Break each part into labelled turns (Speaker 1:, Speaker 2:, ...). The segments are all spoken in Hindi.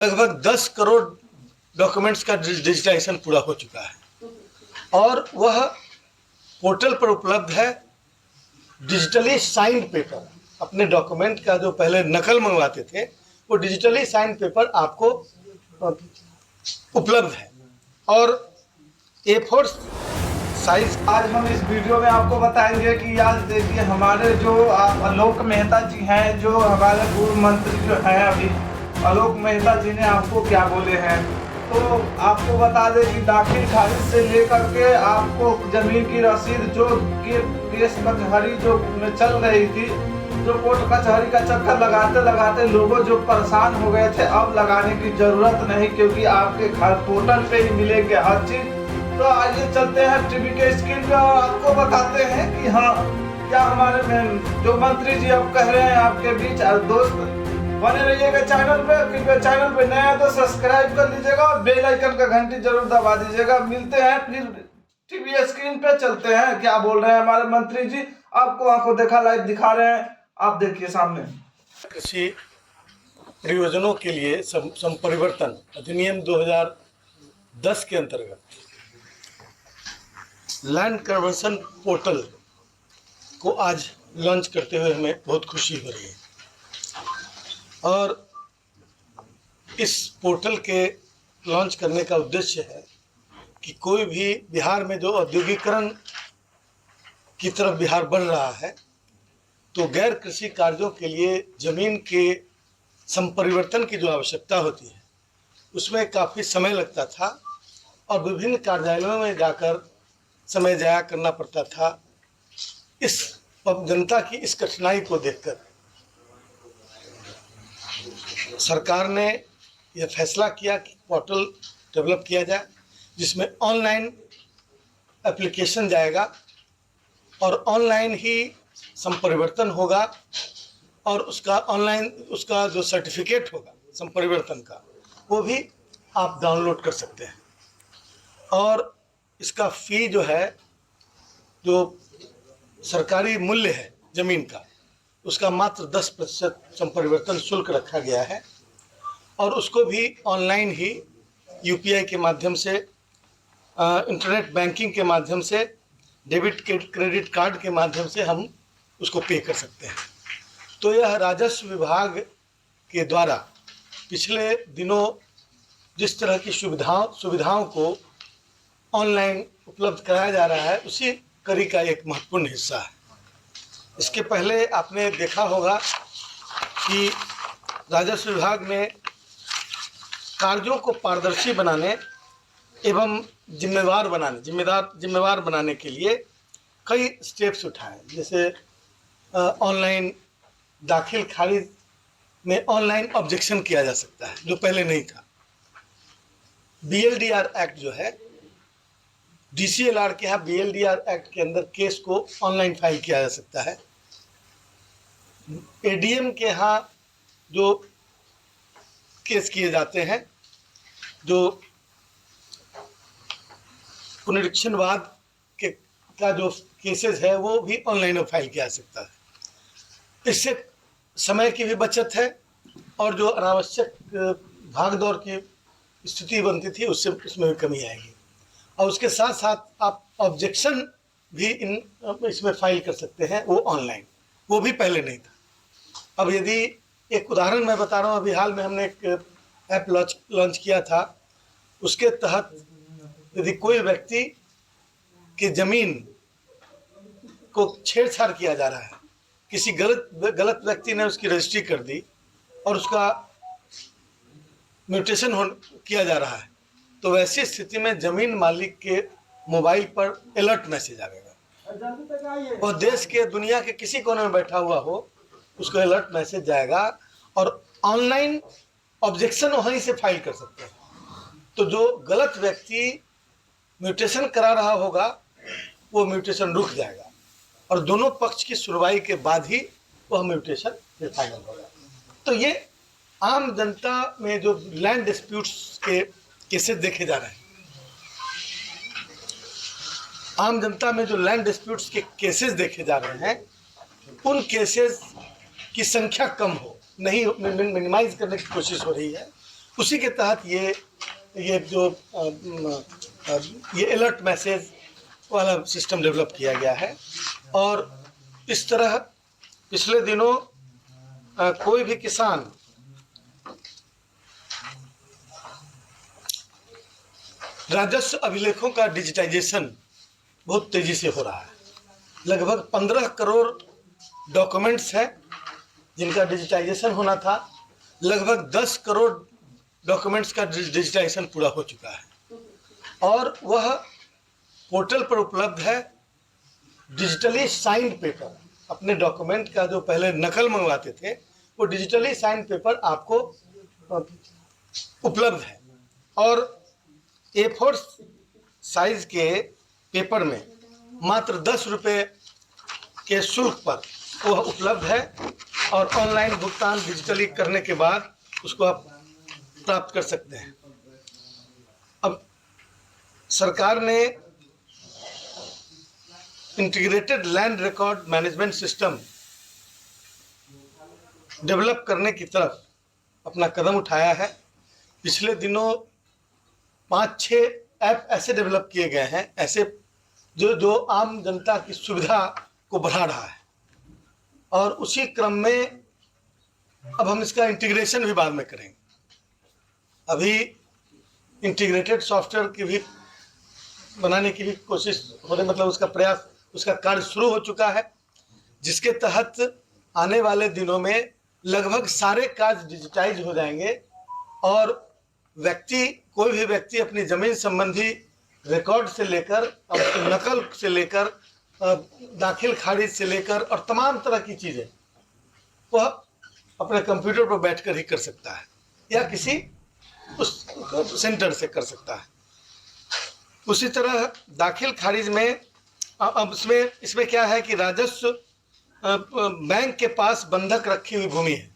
Speaker 1: लगभग 10 करोड़ डॉक्यूमेंट्स का डिजिटाइजेशन पूरा हो चुका है और वह पोर्टल पर उपलब्ध है। डिजिटली साइन पेपर, अपने डॉक्यूमेंट का जो पहले नकल मंगवाते थे वो डिजिटली साइन पेपर आपको उपलब्ध है और A4 साइज।
Speaker 2: आज हम इस वीडियो में आपको बताएंगे कि आज देखिए हमारे जो आलोक मेहता जी हैं, जो हमारे पूर्व मंत्री जो हैं अभी, आलोक मेहता जी ने आपको क्या बोले हैं। तो आपको बता दें कि दाखिल खारिज से लेकर के आपको जमीन की रसीद जो केस कचहरी जो चल रही थी, जो कोर्ट कचहरी का चक्कर लगाते लगाते लोगों जो परेशान हो गए थे, अब लगाने की जरूरत नहीं, क्योंकि आपके घर पोर्टल पे ही मिलेंगे हर चीज। तो आइए चलते हैं टीवी के स्क्रीन पे और आपको बताते हैं कि हाँ क्या हमारे जो मंत्री जी अब कह रहे हैं आपके बीच। दोस्त बने रहिएगा चैनल पे, कृपया चैनल पे नया तो सब्सक्राइब कर लीजिएगा और बेल आइकन का घंटी जरूर दबा दीजिएगा। मिलते हैं फिर टीवी स्क्रीन पे, चलते हैं क्या बोल रहे हैं हमारे मंत्री जी। आपको आंखों देखा लाइव दिखा रहे हैं, आप देखिए सामने।
Speaker 1: कृषि प्रयोजनों के लिए संपरिवर्तन अधिनियम 2010 के अंतर्गत लैंड कन्वर्सन पोर्टल को आज लॉन्च करते हुए हमें बहुत खुशी हो रही है और इस पोर्टल के लॉन्च करने का उद्देश्य है कि कोई भी बिहार में जो औद्योगिकरण की तरफ बिहार बढ़ रहा है, तो गैर कृषि कार्यों के लिए ज़मीन के संपरिवर्तन की जो आवश्यकता होती है उसमें काफ़ी समय लगता था और विभिन्न कार्यालयों में जाकर समय जाया करना पड़ता था। इस जनता की इस कठिनाई को देखकर सरकार ने यह फैसला किया कि पोर्टल डेवलप किया जाए जिसमें ऑनलाइन एप्लीकेशन जाएगा और ऑनलाइन ही संपरिवर्तन होगा और उसका ऑनलाइन उसका जो सर्टिफिकेट होगा संपरिवर्तन का वो भी आप डाउनलोड कर सकते हैं। और इसका फ़ी जो है, जो सरकारी मूल्य है ज़मीन का, उसका मात्र 10% संपरिवर्तन शुल्क रखा गया है और उसको भी ऑनलाइन ही UPI के माध्यम से, इंटरनेट बैंकिंग के माध्यम से, डेबिट क्रेडिट कार्ड के माध्यम से हम उसको पे कर सकते हैं। तो यह राजस्व विभाग के द्वारा पिछले दिनों जिस तरह की सुविधाओं को ऑनलाइन उपलब्ध कराया जा रहा है उसी कड़ी का एक महत्वपूर्ण हिस्सा है। इसके पहले आपने देखा होगा कि राजस्व विभाग ने कार्यों को पारदर्शी बनाने एवं जिम्मेवार बनाने के लिए कई स्टेप्स उठाए, जैसे ऑनलाइन दाखिल खारिज में ऑनलाइन ऑब्जेक्शन किया जा सकता है जो पहले नहीं था। BLDR एक्ट जो है, DCLR के यहाँ BLDR एक्ट के अंदर केस को ऑनलाइन फाइल किया जा सकता है। ADM के यहाँ जो केस किए जाते हैं, जो पुनरीक्षणवाद का जो केसेस है वो भी ऑनलाइन फाइल किया जा सकता है। इससे समय की भी बचत है और जो अनावश्यक भागदौड़ की स्थिति बनती थी उससे इसमें भी कमी आएगी। और उसके साथ साथ आप ऑब्जेक्शन भी इसमें फाइल कर सकते हैं, वो ऑनलाइन, वो भी पहले नहीं था। अब यदि एक उदाहरण मैं बता रहा हूँ, अभी हाल में हमने एक ऐप लॉन्च किया था, उसके तहत यदि कोई व्यक्ति की ज़मीन को छेड़छाड़ किया जा रहा है, किसी गलत व्यक्ति ने उसकी रजिस्ट्री कर दी और उसका म्यूटेशन किया जा रहा है, तो वैसी स्थिति में ज़मीन मालिक के मोबाइल पर अलर्ट मैसेज आएगा और देश के दुनिया के किसी कोने में बैठा हुआ हो उसको अलर्ट मैसेज जाएगा और ऑनलाइन ऑब्जेक्शन वहीं से फाइल कर सकते हैं। तो जो गलत व्यक्ति म्यूटेशन करा रहा होगा वो म्यूटेशन रुक जाएगा और दोनों पक्ष की सुनवाई के बाद ही वह म्यूटेशन फिर फाइनल होगा। तो ये आम जनता में जो लैंड डिस्प्यूट्स के केसेस देखे जा रहे हैं, आम जनता में जो लैंड डिस्प्यूट्स के केसेस देखे जा रहे हैं, उन केसेस की संख्या कम हो, नहीं मिनिमाइज करने की कोशिश हो रही है उसी के तहत ये जो ये अलर्ट मैसेज वाला सिस्टम डेवलप किया गया है। और इस तरह पिछले दिनों कोई भी किसान राजस्व अभिलेखों का डिजिटाइजेशन बहुत तेजी से हो रहा है। लगभग 15 करोड़ डॉक्यूमेंट्स हैं जिनका डिजिटाइजेशन होना था। लगभग 10 करोड़ डॉक्यूमेंट्स का डिजिटाइजेशन पूरा हो चुका है और वह पोर्टल पर उपलब्ध है। डिजिटली साइंड पेपर, अपने डॉक्यूमेंट का जो पहले नकल मंगवाते थे वो डिजिटली साइंड पेपर आपको उपलब्ध है। और A4 साइज के पेपर में मात्र 10 रुपये के शुल्क पर वह उपलब्ध है और ऑनलाइन भुगतान डिजिटली करने के बाद उसको आप प्राप्त कर सकते हैं। अब सरकार ने integrated land record management system develop करने की तरफ अपना कदम उठाया है। पिछले दिनों 5-6 ऐप ऐसे डेवलप किए गए हैं, ऐसे जो आम जनता की सुविधा को बढ़ा रहा है। और उसी क्रम में अब हम इसका इंटीग्रेशन भी बाद में करेंगे। अभी इंटीग्रेटेड सॉफ्टवेयर की भी बनाने की भी कोशिश हो रही, मतलब उसका प्रयास, उसका कार्य शुरू हो चुका है, जिसके तहत आने वाले दिनों में लगभग सारे कार्य डिजिटाइज हो जाएंगे और कोई भी व्यक्ति अपनी ज़मीन संबंधी रिकॉर्ड से लेकर और उसकी नकल से लेकर दाखिल खारिज से लेकर और तमाम तरह की चीज़ें वह अपने कंप्यूटर पर बैठकर ही कर सकता है या किसी उस सेंटर से कर सकता है। उसी तरह दाखिल खारिज में अब इसमें क्या है कि राजस्व बैंक के पास बंधक रखी हुई भूमि है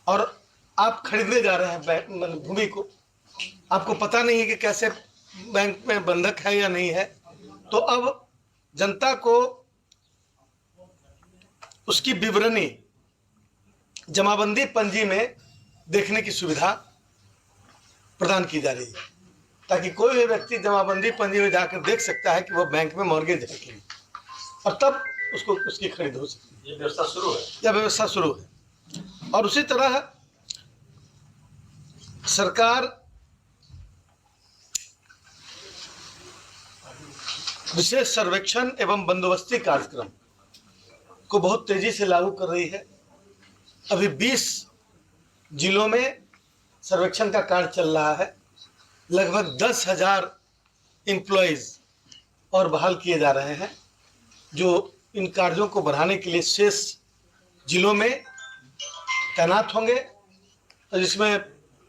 Speaker 1: और आप खरीदने जा रहे हैं भूमि को, आपको पता नहीं है कि कैसे बैंक में बंधक है या नहीं है, तो अब जनता को उसकी विवरणी जमाबंदी पंजी में देखने की सुविधा प्रदान की जा रही है, ताकि कोई भी व्यक्ति जमाबंदी पंजी में जाकर देख सकता है कि वह बैंक में मॉर्गेज है कि नहीं, और तब उसको उसकी खरीद हो सकती है।
Speaker 3: ये व्यवस्था शुरू है,
Speaker 1: यह व्यवस्था शुरू है। और उसी तरह सरकार विशेष सर्वेक्षण एवं बंदोबस्ती कार्यक्रम को बहुत तेजी से लागू कर रही है। अभी 20 जिलों में सर्वेक्षण का कार्य चल रहा है। लगभग 10,000 एम्प्लॉयज़ और बहाल किए जा रहे हैं जो इन कार्यों को बढ़ाने के लिए शेष जिलों में तैनात होंगे, जिसमें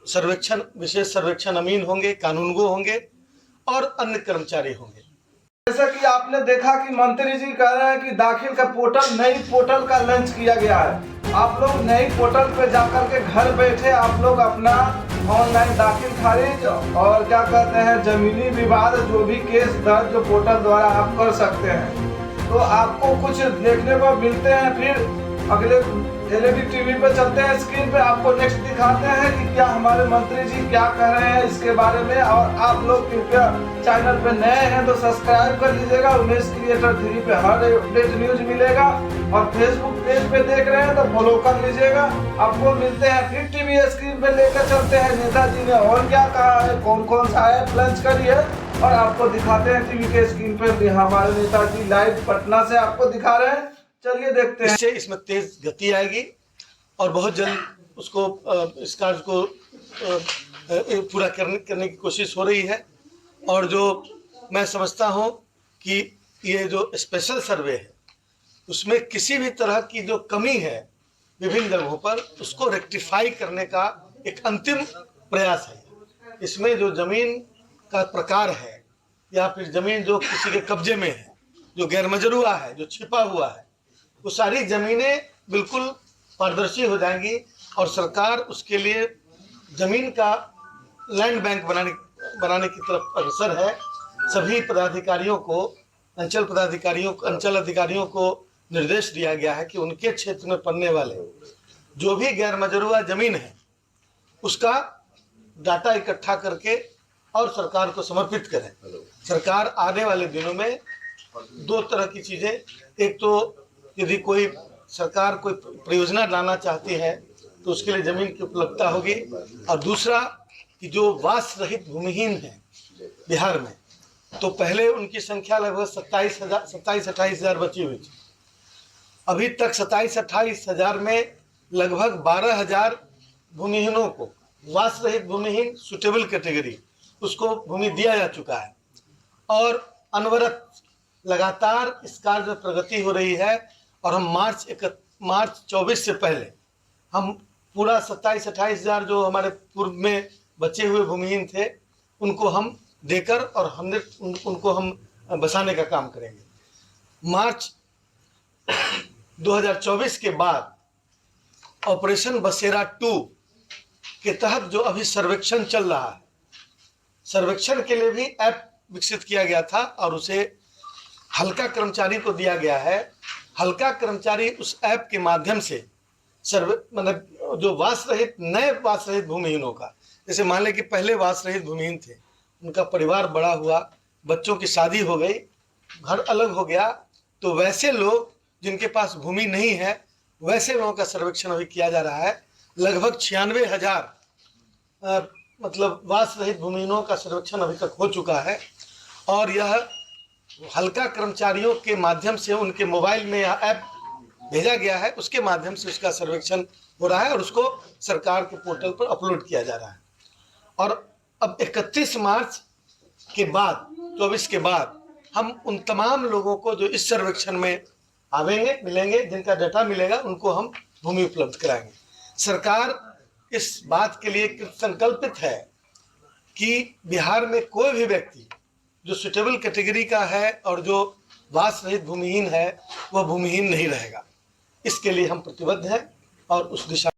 Speaker 1: विशेष सर्वेक्षण अमीन होंगे, कानूनगो होंगे और अन्य कर्मचारी होंगे।
Speaker 2: जैसा कि आपने देखा कि मंत्री जी कह रहे हैं कि दाखिल का पोर्टल, नई पोर्टल का लॉन्च किया गया है। आप लोग नई पोर्टल पे जाकर के घर बैठे आप लोग अपना ऑनलाइन दाखिल खारिज और क्या कहते हैं जमीनी विवाद जो भी केस दर्ज जो पोर्टल द्वारा आप कर सकते हैं। तो आपको कुछ देखने को मिलते हैं। फिर अगले एलईडी टीवी पे चलते हैं, स्क्रीन पे आपको नेक्स्ट दिखाते हैं कि क्या हमारे मंत्री जी क्या कह रहे हैं इसके बारे में। और आप लोग कृपया चैनल पे नए हैं तो सब्सक्राइब कर लीजिएगा। उमेश क्रिएटर 3 पे हर अपडेट न्यूज मिलेगा और फेसबुक पेज पे देख रहे हैं तो फॉलो कर लीजिएगा। आपको मिलते हैं फिर टीवी स्क्रीन पे लेकर चलते हैं नेताजी ने और क्या कहा है, कौन कौन सा ऐप लॉन्च करी है, और आपको दिखाते हैं टीवी के स्क्रीन पे हमारे नेताजी लाइव पटना से आपको दिखा रहे हैं। चलिए देखते हैं।
Speaker 1: इससे इसमें तेज गति आएगी और बहुत जल्द उसको इस कार्य को पूरा करने की कोशिश हो रही है। और जो मैं समझता हूँ कि ये जो स्पेशल सर्वे है उसमें किसी भी तरह की जो कमी है विभिन्न जगहों पर उसको रेक्टिफाई करने का एक अंतिम प्रयास है। इसमें जो ज़मीन का प्रकार है या फिर ज़मीन जो किसी के कब्जे में है, जो गैरमजरूआ है, जो छिपा हुआ है, वो सारी ज़मीनें बिल्कुल पारदर्शी हो जाएंगी और सरकार उसके लिए ज़मीन का लैंड बैंक बनाने की तरफ अग्रसर है। सभी पदाधिकारियों को, अंचल अधिकारियों को निर्देश दिया गया है कि उनके क्षेत्र में पड़ने वाले जो भी गैरमजरूआ ज़मीन है उसका डाटा इकट्ठा करके और सरकार को समर्पित करें। सरकार आने वाले दिनों में दो तरह की चीज़ें, एक तो यदि कोई सरकार कोई परियोजना लाना चाहती है तो उसके लिए ज़मीन की उपलब्धता होगी, और दूसरा कि जो वास रहित भूमिहीन हैं बिहार में, तो पहले उनकी संख्या लगभग 27-28 हज़ार बची हुई थी। अभी तक 27-28 हज़ार में लगभग 12 हज़ार भूमिहीनों को, वास रहित भूमिहीन सुटेबल कैटेगरी, उसको भूमि दिया जा चुका है। और अनवरत लगातार इस कार्य में प्रगति हो रही है, और हम मार्च 24 से पहले हम पूरा 27-28 हज़ार जो हमारे पूर्व में बचे हुए भूमिहीन थे उनको हम देकर और उनको हम बसाने का काम करेंगे। मार्च 2024 के बाद ऑपरेशन बसेरा 2 के तहत जो अभी सर्वेक्षण चल रहा है, सर्वेक्षण के लिए भी ऐप विकसित किया गया था और उसे हल्का कर्मचारी को दिया गया है। हल्का कर्मचारी उस ऐप के माध्यम से मतलब जो वास रहित, नए वास रहित भूमिहीनों का, जैसे मान लें कि पहले वास रहित भूमिहीन थे, उनका परिवार बड़ा हुआ, बच्चों की शादी हो गई, घर अलग हो गया, तो वैसे लोग जिनके पास भूमि नहीं है वैसे लोगों का सर्वेक्षण अभी किया जा रहा है। लगभग 96,000 मतलब वास रहित भूमिहीनों का सर्वेक्षण अभी तक हो चुका है, और यह हल्का कर्मचारियों के माध्यम से उनके मोबाइल में यह ऐप भेजा गया है, उसके माध्यम से उसका सर्वेक्षण हो रहा है और उसको सरकार के पोर्टल पर अपलोड किया जा रहा है। और अब 31 मार्च के बाद, 24 के बाद, हम उन तमाम लोगों को जो इस सर्वेक्षण में आवेंगे, मिलेंगे, जिनका डाटा मिलेगा, उनको हम भूमि उपलब्ध कराएंगे। सरकार इस बात के लिए संकल्पित है कि बिहार में कोई भी व्यक्ति जो सुटेबल कैटेगरी का है और जो वास रहित भूमिहीन है वह भूमिहीन नहीं रहेगा। इसके लिए हम प्रतिबद्ध हैं और उस दिशा